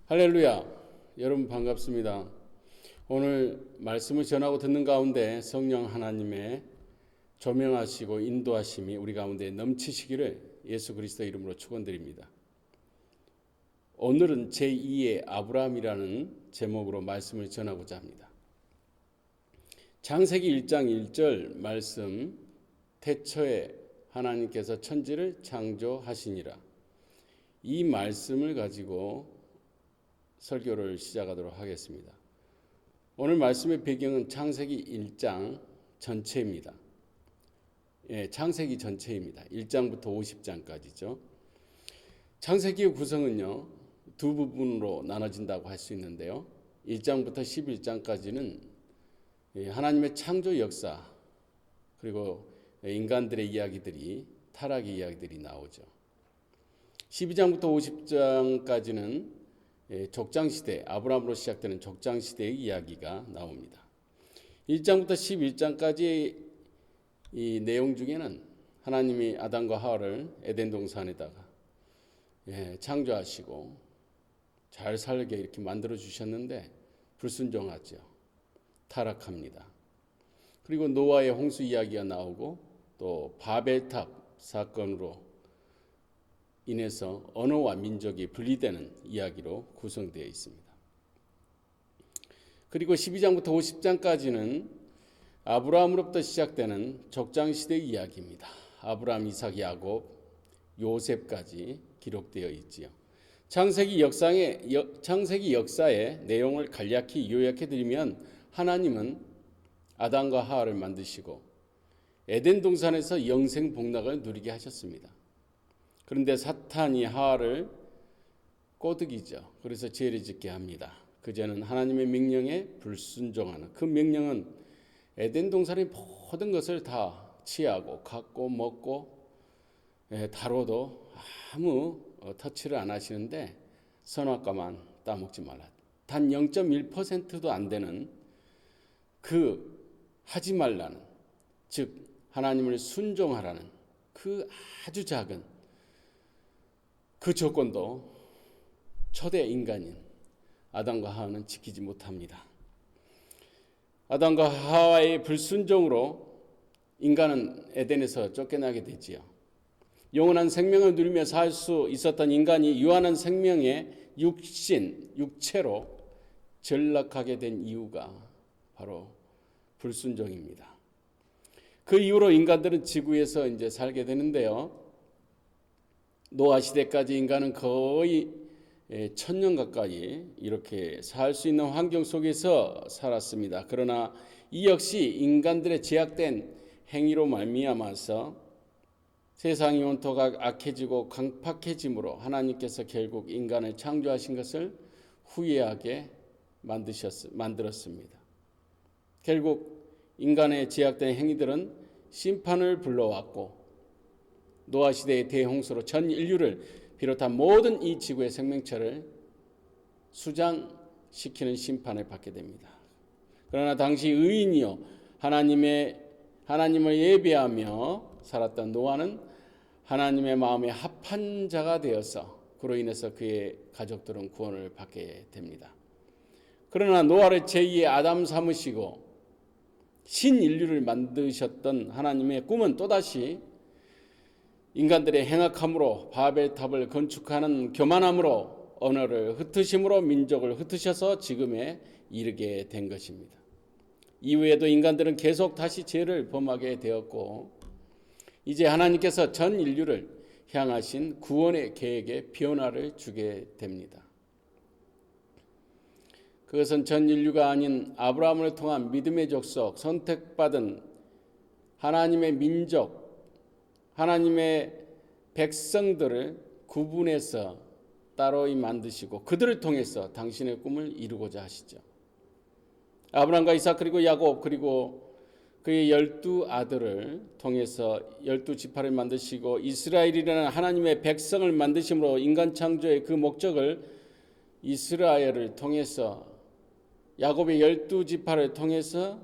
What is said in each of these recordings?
할렐루야. 여러분 반갑습니다. 오늘 말씀을 전하고 듣는 가운데 성령 하나님의 조명하시고 인도하심이 우리 가운데 넘치시기를 예수 그리스도 이름으로 축원드립니다. 오늘은 제2의 아브라함이라는 제목으로 말씀을 전하고자 합니다. 창세기 1장 1절 말씀, 태초에 하나님께서 천지를 창조하시니라. 이 말씀을 가지고 설교를 시작하도록 하겠습니다. 오늘 말씀의 배경은 창세기 1장 전체입니다. 창세기 전체입니다. 1장부터 50장까지죠. 창세기의 구성은요, 두 부분으로 나눠진다고 할 수 있는데요. 1장부터 11장까지는 하나님의 창조 역사, 그리고 인간들의 이야기들이, 타락의 이야기들이 나오죠. 12장부터 50장까지는 족장시대, 아브라함으로 시작되는 족장시대의 이야기가 나옵니다. 1장부터 11장까지의 이 내용 중에는 하나님이 아담과 하와를 에덴 동산에다가 창조하시고 잘 살게 이렇게 만들어 주셨는데 불순종하죠. 타락합니다. 그리고 노아의 홍수 이야기가 나오고 또 바벨탑 사건으로 인해서 언어와 민족이 분리되는 이야기로 구성되어 있습니다. 그리고 12장부터 50장까지는 아브라함으로부터 시작되는 족장시대의 이야기입니다. 아브라함, 이삭, 야곱, 요셉까지 기록되어 있지요. 창세기 역사의 내용을 간략히 요약해드리면 하나님은 아담과 하와를 만드시고 에덴 동산에서 영생 복락을 누리게 하셨습니다. 그런데 사탄이 하와를 꼬드기죠. 그래서 죄를 짓게 합니다. 그제는 하나님의 명령에 불순종하는, 그 명령은 에덴 동산의 모든 것을 다 취하고 갖고 먹고 다뤄도 아무 터치를 안 하시는데 선악과만 따먹지 말라. 단 0.1%도 안 되는 그 하지 말라는, 즉 하나님을 순종하라는 그 아주 작은 그 조건도 초대 인간인 아담과 하와는 지키지 못합니다. 아담과 하와의 불순종으로 인간은 에덴에서 쫓겨나게 되지요. 영원한 생명을 누리며 살 수 있었던 인간이 유한한 생명의 육체로 전락하게 된 이유가 바로 불순종입니다. 그 이후로 인간들은 지구에서 이제 살게 되는데요. 노아 시대까지 인간은 거의 1000년 가까이 이렇게 살 수 있는 환경 속에서 살았습니다. 그러나 이 역시 인간들의 제약된 행위로 말미암아서 세상이 온통 악해지고 강팍해짐으로 하나님께서 결국 인간을 창조하신 것을 후회하게 만들었습니다. 결국 인간의 제약된 행위들은 심판을 불러왔고 노아 시대의 대홍수로 전 인류를 비롯한 모든 이 지구의 생명체를 수장시키는 심판을 받게 됩니다. 그러나 당시 의인이요 하나님을 예배하며 살았던 노아는 하나님의 마음에 합한 자가 되어서 그로 인해서 그의 가족들은 구원을 받게 됩니다. 그러나 노아를 제2의 아담 삼으시고 신인류를 만드셨던 하나님의 꿈은 또다시 인간들의 행악함으로 바벨탑을 건축하는 교만함으로 언어를 흩으심으로 민족을 흩으셔서 지금에 이르게 된 것입니다. 이후에도 인간들은 계속 다시 죄를 범하게 되었고 이제 하나님께서 전 인류를 향하신 구원의 계획에 변화를 주게 됩니다. 그것은 전 인류가 아닌 아브라함을 통한 믿음의 족속, 선택받은 하나님의 민족, 하나님의 백성들을 구분해서 따로 만드시고 그들을 통해서 당신의 꿈을 이루고자 하시죠. 아브라함과 이삭 그리고 야곱 그리고 그의 12아들을 통해서 12지파를 만드시고 이스라엘이라는 하나님의 백성을 만드심으로 인간 창조의 그 목적을 이스라엘을 통해서 야곱의 12지파를 통해서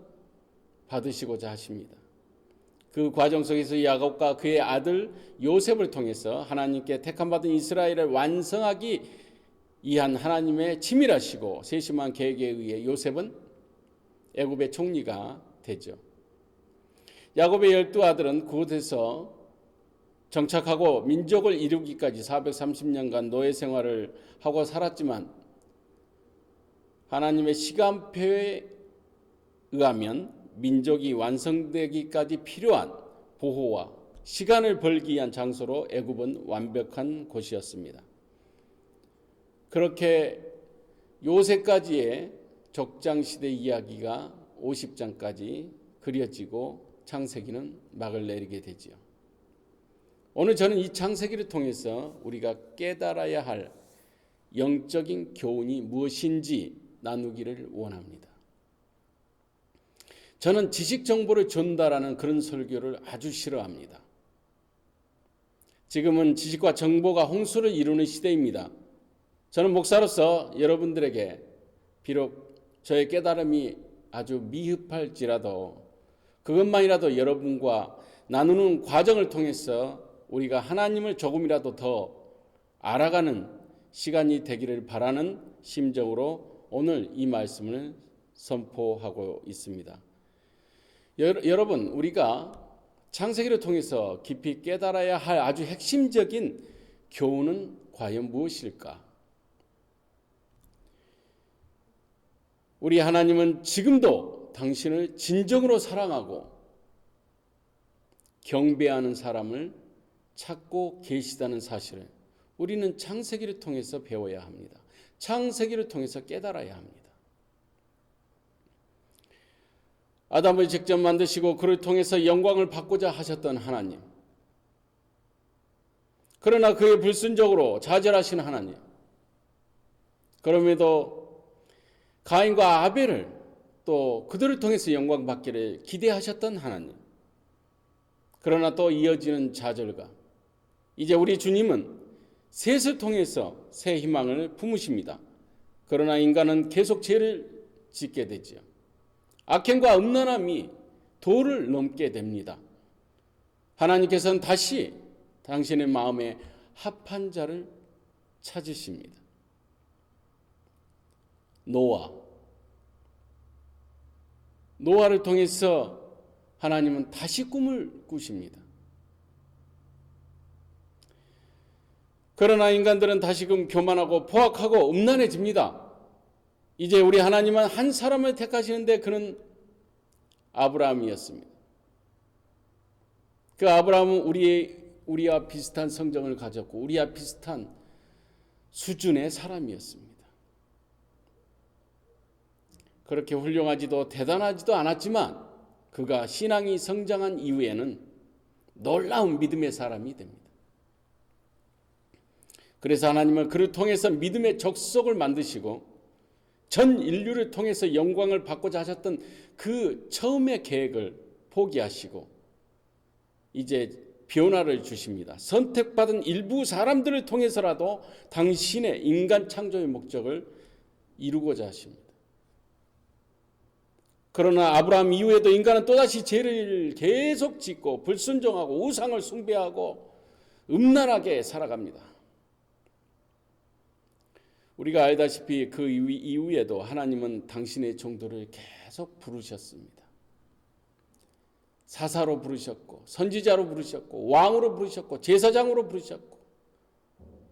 받으시고자 하십니다. 그 과정 속에서 야곱과 그의 아들 요셉을 통해서 하나님께 택함받은 이스라엘을 완성하기 이한 하나님의 치밀하시고 세심한 계획에 의해 요셉은 애굽의 총리가 되죠. 야곱의 12아들은 그곳에서 정착하고 민족을 이루기까지 430년간 노예 생활을 하고 살았지만 하나님의 시간표에 의하면 민족이 완성되기까지 필요한 보호와 시간을 벌기 위한 장소로 애굽은 완벽한 곳이었습니다. 그렇게 요새까지의 적장시대 이야기가 50장까지 그려지고 창세기는 막을 내리게 되지요. 오늘 저는 이 창세기를 통해서 우리가 깨달아야 할 영적인 교훈이 무엇인지 나누기를 원합니다. 저는 지식 정보를 전달하는 그런 설교를 아주 싫어합니다. 지금은 지식과 정보가 홍수를 이루는 시대입니다. 저는 목사로서 여러분들에게 비록 저의 깨달음이 아주 미흡할지라도 그것만이라도 여러분과 나누는 과정을 통해서 우리가 하나님을 조금이라도 더 알아가는 시간이 되기를 바라는 심정으로 오늘 이 말씀을 선포하고 있습니다. 여러분, 우리가 창세기를 통해서 깊이 깨달아야 할 아주 핵심적인 교훈은 과연 무엇일까? 우리 하나님은 지금도 당신을 진정으로 사랑하고 경배하는 사람을 찾고 계시다는 사실을 우리는 창세기를 통해서 배워야 합니다. 창세기를 통해서 깨달아야 합니다. 아담을 직접 만드시고 그를 통해서 영광을 받고자 하셨던 하나님, 그러나 그의 불순종으로 좌절하신 하나님, 그럼에도 가인과 아벨을 또 그들을 통해서 영광 받기를 기대하셨던 하나님, 그러나 또 이어지는 좌절과 이제 우리 주님은 셋을 통해서 새 희망을 품으십니다. 그러나 인간은 계속 죄를 짓게 되지요. 악행과 음란함이 도를 넘게 됩니다. 하나님께서는 다시 당신의 마음에 합한 자를 찾으십니다. 노아를 통해서 하나님은 다시 꿈을 꾸십니다. 그러나 인간들은 다시금 교만하고 포악하고 음란해집니다. 이제 우리 하나님은 한 사람을 택하시는데 그는 아브라함이었습니다. 그 아브라함은 우리와 비슷한 성정을 가졌고 우리와 비슷한 수준의 사람이었습니다. 그렇게 훌륭하지도 대단하지도 않았지만 그가 신앙이 성장한 이후에는 놀라운 믿음의 사람이 됩니다. 그래서 하나님은 그를 통해서 믿음의 족속을 만드시고 전 인류를 통해서 영광을 받고자 하셨던 그 처음의 계획을 포기하시고 이제 변화를 주십니다. 선택받은 일부 사람들을 통해서라도 당신의 인간 창조의 목적을 이루고자 하십니다. 그러나 아브라함 이후에도 인간은 또다시 죄를 계속 짓고 불순종하고 우상을 숭배하고 음란하게 살아갑니다. 우리가 알다시피 그 이후에도 하나님은 당신의 종들을 계속 부르셨습니다. 사사로 부르셨고 선지자로 부르셨고 왕으로 부르셨고 제사장으로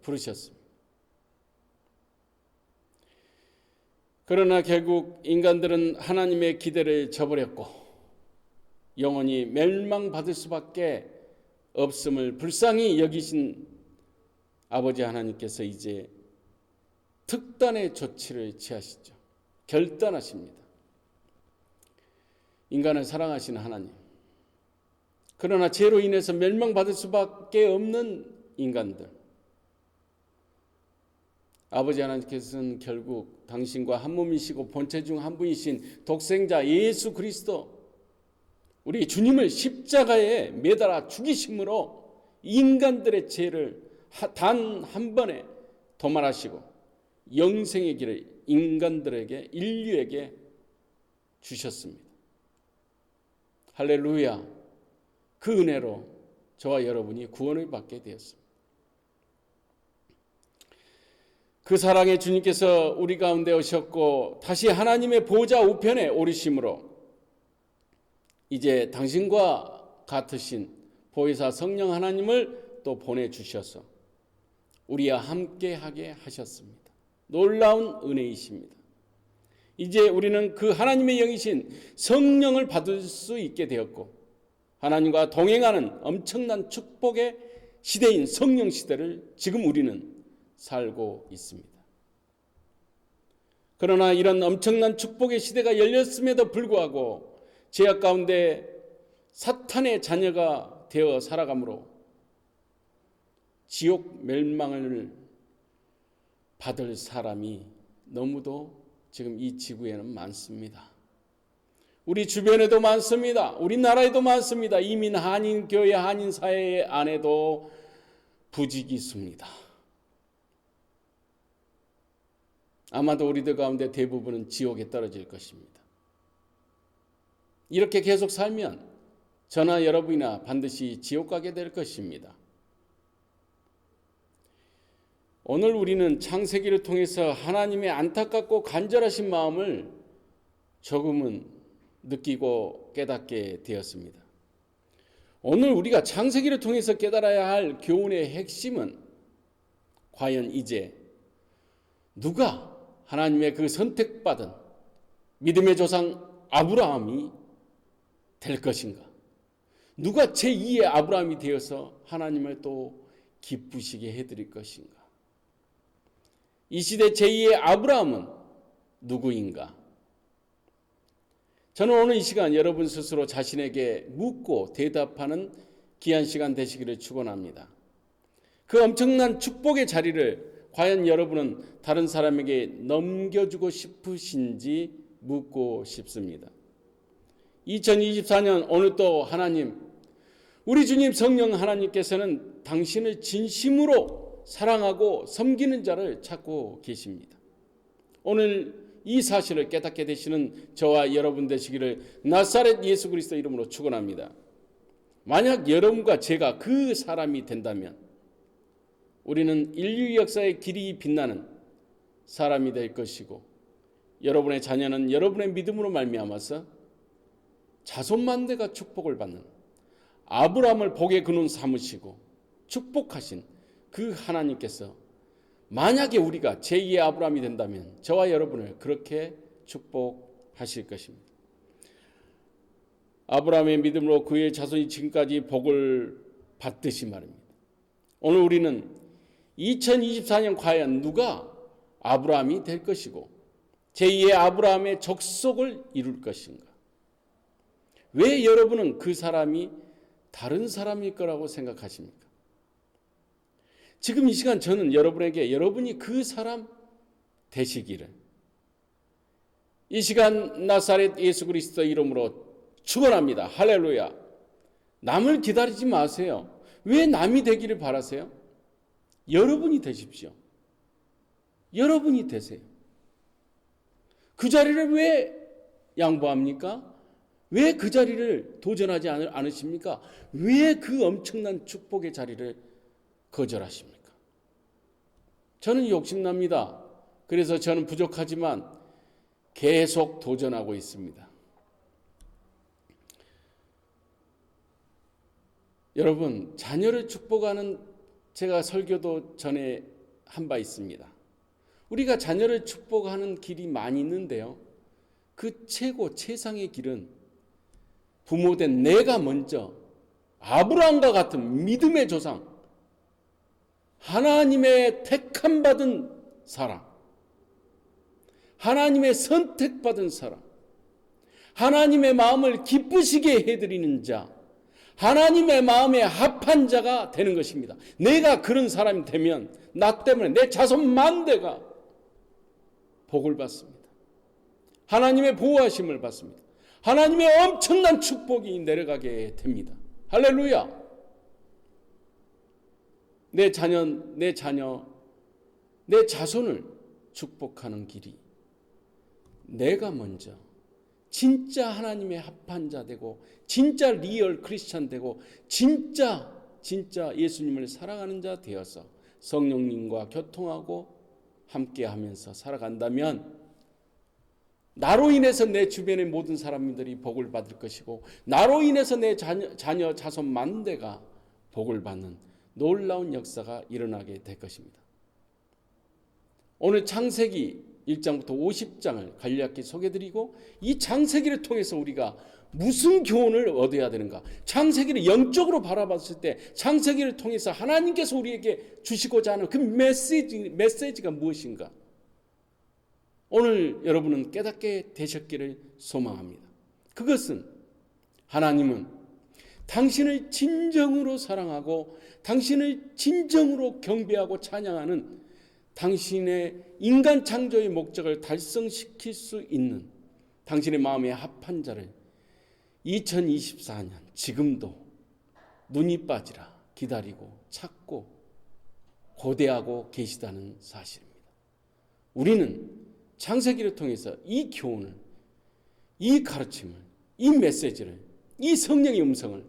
부르셨습니다. 그러나 결국 인간들은 하나님의 기대를 저버렸고 영원히 멸망받을 수밖에 없음을 불쌍히 여기신 아버지 하나님께서 이제 특단의 조치를 취하시죠. 결단하십니다. 인간을 사랑하시는 하나님, 그러나 죄로 인해서 멸망받을 수밖에 없는 인간들, 아버지 하나님께서는 결국 당신과 한 몸이시고 본체 중 한 분이신 독생자 예수 그리스도 우리 주님을 십자가에 매달아 죽이심으로 인간들의 죄를 단 한 번에 도말하시고 영생의 길을 인간들에게 인류에게 주셨습니다. 할렐루야. 그 은혜로 저와 여러분이 구원을 받게 되었습니다. 그 사랑의 주님께서 우리 가운데 오셨고 다시 하나님의 보좌 우편에 오르심으로 이제 당신과 같으신 보혜사 성령 하나님을 또 보내주셔서 우리와 함께하게 하셨습니다. 놀라운 은혜이십니다. 이제 우리는 그 하나님의 영이신 성령을 받을 수 있게 되었고 하나님과 동행하는 엄청난 축복의 시대인 성령 시대를 지금 우리는 살고 있습니다. 그러나 이런 엄청난 축복의 시대가 열렸음에도 불구하고 죄악 가운데 사탄의 자녀가 되어 살아가므로 지옥 멸망을 받을 사람이 너무도 지금 이 지구에는 많습니다. 우리 주변에도 많습니다. 우리나라에도 많습니다. 이민 한인 교회 한인 사회 안에도 부지기수입니다. 아마도 우리들 가운데 대부분은 지옥에 떨어질 것입니다. 이렇게 계속 살면 저나 여러분이나 반드시 지옥 가게 될 것입니다. 오늘 우리는 창세기를 통해서 하나님의 안타깝고 간절하신 마음을 조금은 느끼고 깨닫게 되었습니다. 오늘 우리가 창세기를 통해서 깨달아야 할 교훈의 핵심은 과연 이제 누가 하나님의 그 선택받은 믿음의 조상 아브라함이 될 것인가? 누가 제2의 아브라함이 되어서 하나님을 또 기쁘시게 해드릴 것인가? 이 시대 제2의 아브라함은 누구인가? 저는 오늘 이 시간 여러분 스스로 자신에게 묻고 대답하는 귀한 시간 되시기를 축원합니다. 그 엄청난 축복의 자리를 과연 여러분은 다른 사람에게 넘겨주고 싶으신지 묻고 싶습니다. 2024년 오늘도 하나님, 우리 주님 성령 하나님께서는 당신을 진심으로 사랑하고 섬기는 자를 찾고 계십니다. 오늘 이 사실을 깨닫게 되시는 저와 여러분 되시기를 나사렛 예수 그리스도 이름으로 축원합니다. 만약 여러분과 제가 그 사람이 된다면 우리는 인류 역사의 길이 빛나는 사람이 될 것이고 여러분의 자녀는 여러분의 믿음으로 말미암아서 자손만대가 축복을 받는 아브라함을 복의 근원 삼으시고 축복하신 그 하나님께서 만약에 우리가 제2의 아브라함이 된다면 저와 여러분을 그렇게 축복하실 것입니다. 아브라함의 믿음으로 그의 자손이 지금까지 복을 받듯이 말입니다. 오늘 우리는 2024년 과연 누가 아브라함이 될 것이고 제2의 아브라함의 족속을 이룰 것인가? 왜 여러분은 그 사람이 다른 사람일 거라고 생각하십니까? 지금 이 시간 저는 여러분에게 여러분이 그 사람 되시기를 이 시간 나사렛 예수 그리스도 이름으로 축원합니다. 할렐루야. 남을 기다리지 마세요. 왜 남이 되기를 바라세요? 여러분이 되십시오. 여러분이 되세요. 그 자리를 왜 양보합니까? 왜 그 자리를 도전하지 않으십니까? 왜 그 엄청난 축복의 자리를 거절하십니까? 저는 욕심납니다. 그래서 저는 부족하지만 계속 도전하고 있습니다. 여러분, 자녀를 축복하는 제가 설교도 전에 한 바 있습니다. 우리가 자녀를 축복하는 길이 많이 있는데요. 그 최상의 길은 부모된 내가 먼저 아브라함과 같은 믿음의 조상, 하나님의 택함받은 사람, 하나님의 선택받은 사람, 하나님의 마음을 기쁘시게 해드리는 자, 하나님의 마음에 합한 자가 되는 것입니다. 내가 그런 사람이 되면 나 때문에 내 자손 만대가 복을 받습니다. 하나님의 보호하심을 받습니다. 하나님의 엄청난 축복이 내려가게 됩니다. 할렐루야. 내 자녀, 내 자손을 축복하는 길이 내가 먼저 진짜 하나님의 합한 자 되고 진짜 리얼 크리스찬 되고 진짜 예수님을 사랑하는 자 되어서 성령님과 교통하고 함께하면서 살아간다면 나로 인해서 내 주변의 모든 사람들이 복을 받을 것이고 나로 인해서 내 자녀 자손 만대가 복을 받는 놀라운 역사가 일어나게 될 것입니다. 오늘 창세기 1장부터 50장을 간략히 소개해드리고 이 창세기를 통해서 우리가 무슨 교훈을 얻어야 되는가, 창세기를 영적으로 바라봤을 때 창세기를 통해서 하나님께서 우리에게 주시고자 하는 그 메시지가 무엇인가, 오늘 여러분은 깨닫게 되셨기를 소망합니다. 그것은 하나님은 당신을 진정으로 사랑하고 당신을 진정으로 경배하고 찬양하는 당신의 인간 창조의 목적을 달성시킬 수 있는 당신의 마음에 합한 자를 2024년 지금도 눈이 빠지라 기다리고 찾고 고대하고 계시다는 사실입니다. 우리는 창세기를 통해서 이 교훈을, 이 가르침을, 이 메시지를, 이 성령의 음성을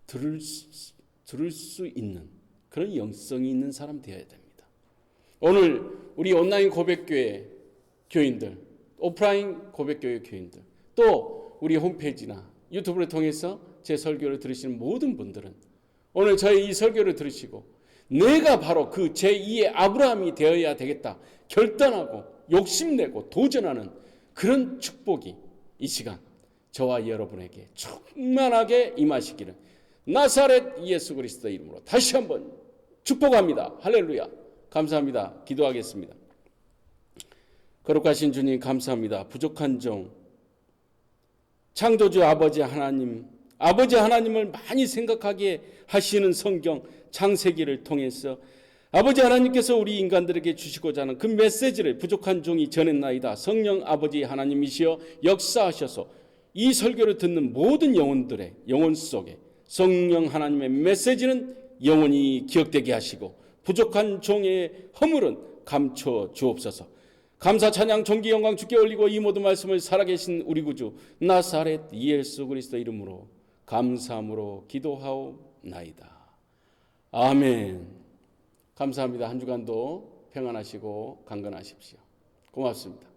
들을 수 있는 그런 영성이 있는 사람 되어야 됩니다. 오늘 우리 온라인 고백교회 교인들, 오프라인 고백교회 교인들, 또 우리 홈페이지나 유튜브를 통해서 제 설교를 들으시는 모든 분들은 오늘 저의 이 설교를 들으시고 내가 바로 그 제2의 아브라함이 되어야 되겠다 결단하고 욕심내고 도전하는 그런 축복이 이 시간 저와 여러분에게 충만하게 임하시기를 나사렛 예수 그리스도의 이름으로 다시 한번 축복합니다. 할렐루야. 감사합니다. 기도하겠습니다. 거룩하신 주님 감사합니다. 부족한 종 창조주 아버지 하나님을 많이 생각하게 하시는 성경 창세기를 통해서 아버지 하나님께서 우리 인간들에게 주시고자 하는 그 메시지를 부족한 종이 전했나이다. 성령 아버지 하나님이시여 역사하셔서 이 설교를 듣는 모든 영혼들의 영혼 속에 성령 하나님의 메시지는 영원히 기억되게 하시고 부족한 종의 허물은 감춰 주옵소서. 감사 찬양 존귀 영광 주께 올리고 이 모든 말씀을 살아계신 우리 구주 나사렛 예수 그리스도 이름으로 감사함으로 기도하옵나이다. 아멘. 감사합니다. 한 주간도 평안하시고 강건하십시오. 고맙습니다.